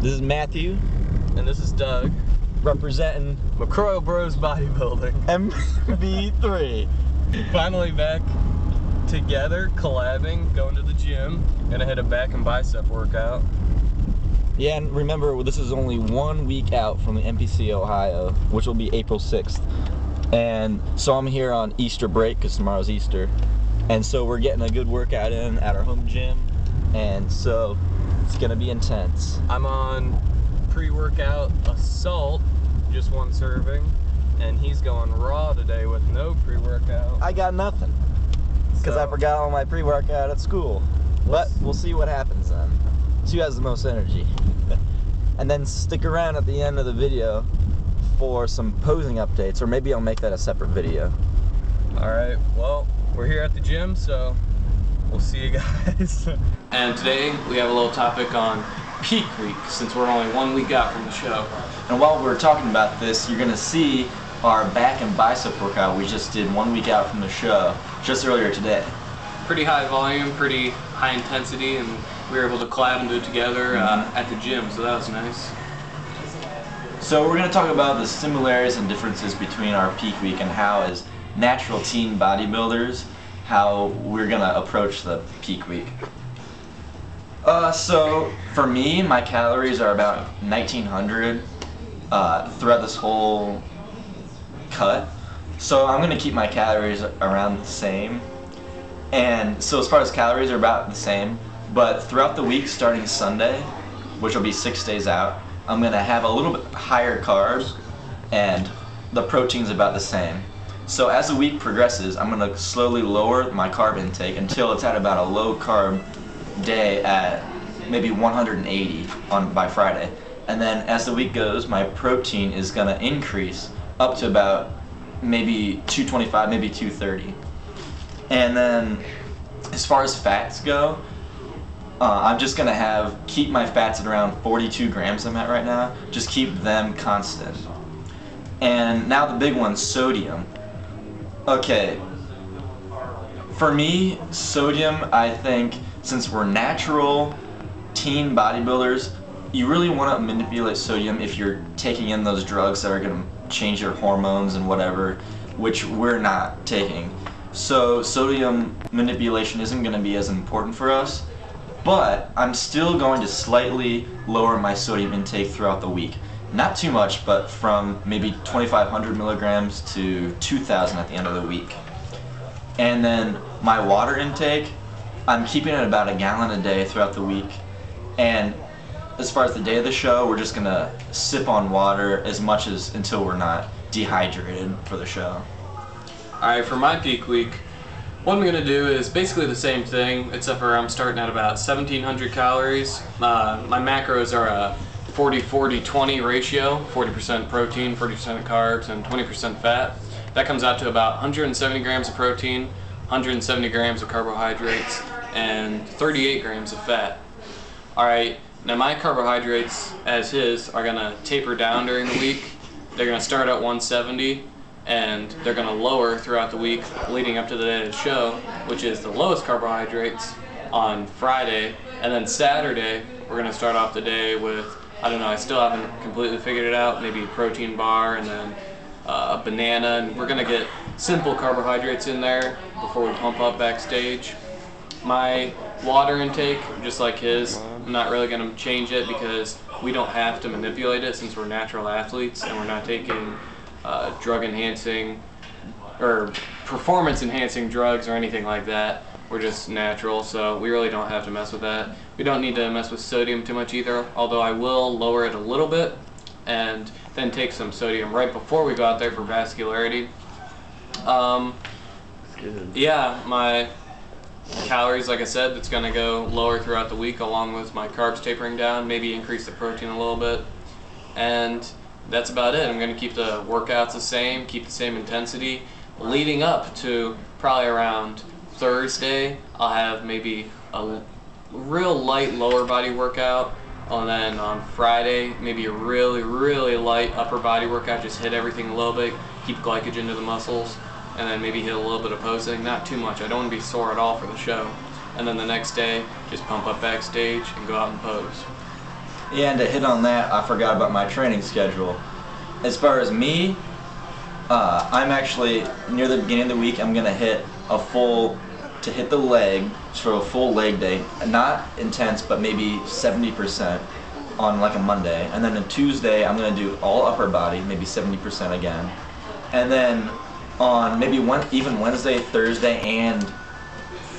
This is Matthew. And this is Doug. Representing Croyle Bros Bodybuilding. MB3. Finally back together, collabing, going to the gym. Gonna hit a back and bicep workout. Yeah, and remember, this is only 1 week out from the NPC Ohio, which will be April 6th. And so I'm here on Easter break, because tomorrow's Easter. And so we're getting a good workout in at our home gym. And so it's gonna be intense. I'm on pre-workout assault, just 1 serving. And he's going raw today with no pre-workout. I got nothing, because I forgot all my pre-workout at school. But we'll see what happens then. See who has the most energy. And then stick around at the end of the video for some posing updates, or maybe I'll make that a separate video. Alright, well, we're here at the gym, so we'll see you guys. And today we have a little topic on peak week, since we're only 1 week out from the show. And while we're talking about this, you're gonna see our back and bicep workout we just did 1 week out from the show, just earlier today. Pretty high volume, pretty high intensity, and we were able to collab and do it together at the gym, so that was nice. So we're going to talk about the similarities and differences between our peak week and how, as natural teen bodybuilders, how we're going to approach the peak week. So for me, my calories are about 1900 throughout this whole cut. So I'm going to keep my calories around the same. And so as far as calories are about the same, but throughout the week, starting Sunday, which will be 6 days out, I'm going to have a little bit higher carbs, and the protein's about the same. So as the week progresses, I'm going to slowly lower my carb intake until it's at about a low carb day at maybe 180 by Friday. And then as the week goes, my protein is going to increase up to about maybe 225, maybe 230. And then as far as fats go, I'm just going to keep my fats at around 42 grams I'm at right now. Just keep them constant. And now the big one, sodium. Okay, for me, sodium, I think, since we're natural teen bodybuilders, you really want to manipulate sodium if you're taking in those drugs that are going to change your hormones and whatever, which we're not taking. So sodium manipulation isn't going to be as important for us. But I'm still going to slightly lower my sodium intake throughout the week. Not too much, but from maybe 2,500 milligrams to 2,000 at the end of the week. And then my water intake, I'm keeping it about 1 gallon a day throughout the week. And as far as the day of the show, we're just gonna sip on water as much as until we're not dehydrated for the show. Alright, for my peak week, what I'm going to do is basically the same thing, except for I'm starting at about 1,700 calories. My macros are a 40-40-20 ratio, 40% protein, 40% carbs, and 20% fat. That comes out to about 170 grams of protein, 170 grams of carbohydrates, and 38 grams of fat. Alright, now my carbohydrates, as his, are going to taper down during the week. They're going to start at 170. And they're going to lower throughout the week leading up to the day of the show, which is the lowest carbohydrates on Friday. And then Saturday, we're going to start off the day with, I don't know, I still haven't completely figured it out, maybe a protein bar and then a banana. And we're going to get simple carbohydrates in there before we pump up backstage. My water intake, just like his, I'm not really going to change it because we don't have to manipulate it since we're natural athletes and we're not taking drug enhancing or performance enhancing drugs or anything like that. We're just natural, so we really don't have to mess with that. We don't need to mess with sodium too much either, although I will lower it a little bit and then take some sodium right before we go out there for vascularity. Yeah, my calories, like I said, it's going to go lower throughout the week along with my carbs tapering down, maybe increase the protein a little bit. And that's about it. I'm going to keep the workouts the same, keep the same intensity. Leading up to probably around Thursday, I'll have maybe a real light lower body workout. And then on Friday, maybe a really, really light upper body workout. Just hit everything a little bit, keep glycogen to the muscles, and then maybe hit a little bit of posing. Not too much. I don't want to be sore at all for the show. And then the next day, just pump up backstage and go out and pose. Yeah, and to hit on that, I forgot about my training schedule. As far as me, I'm actually near the beginning of the week. I'm gonna hit to hit the leg, for a full leg day. Not intense, but maybe 70% on like a Monday. And then on Tuesday, I'm gonna do all upper body, maybe 70% again. And then on maybe even Wednesday, Thursday, and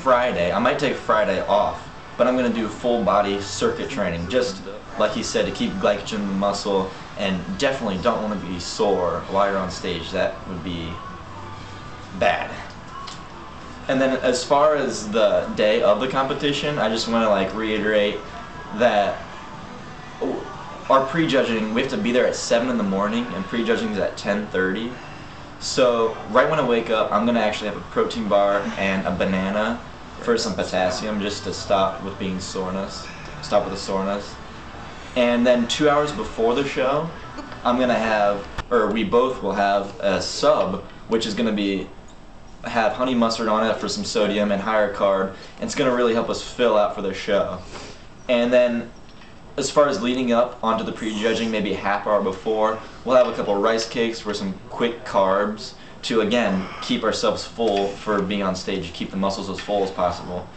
Friday, I might take Friday off, but I'm gonna do full body circuit training, just like he said, to keep glycogen in the muscle, and definitely don't want to be sore while you're on stage. That would be bad. And then as far as the day of the competition, I just want to like reiterate that our prejudging, we have to be there at 7 in the morning, and prejudging is at 10:30. So right when I wake up, I'm gonna actually have a protein bar and a banana for some potassium, just to stop with the soreness. And then 2 hours before the show, I'm gonna have, or we both will have, a sub, which is gonna have honey mustard on it for some sodium and higher carb, and it's gonna really help us fill out for the show. And then as far as leading up onto the prejudging, maybe a half hour before, we'll have a couple rice cakes for some quick carbs to, again, keep ourselves full for being on stage, keep the muscles as full as possible.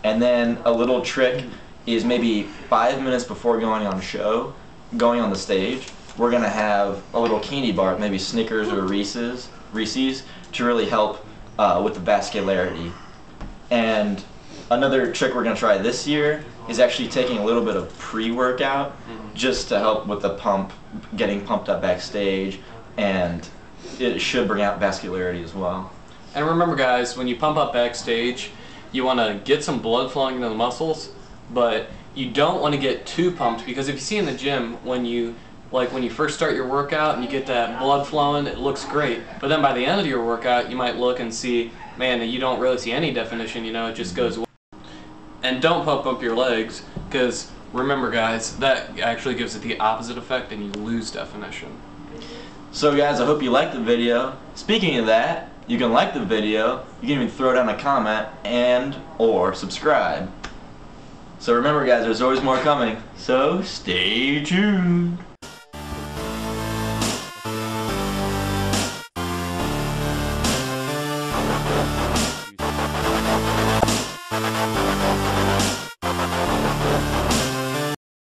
And then a little trick is maybe 5 minutes before going on the stage, we're gonna have a little candy bar, maybe Snickers or Reese's, to really help with the vascularity. And another trick we're gonna try this year is actually taking a little bit of pre-workout, just to help with the getting pumped up backstage, and it should bring out vascularity as well. And remember guys, when you pump up backstage, you want to get some blood flowing into the muscles, but you don't want to get too pumped, because if you see in the gym, when you first start your workout and you get that blood flowing, it looks great. But then by the end of your workout, you might look and see, man, you don't really see any definition, it just goes away. And don't pump up your legs, because remember guys, that actually gives it the opposite effect and you lose definition. So guys, I hope you liked the video. Speaking of that, you can like the video, you can even throw down a comment or subscribe. So remember guys, there's always more coming, so stay tuned.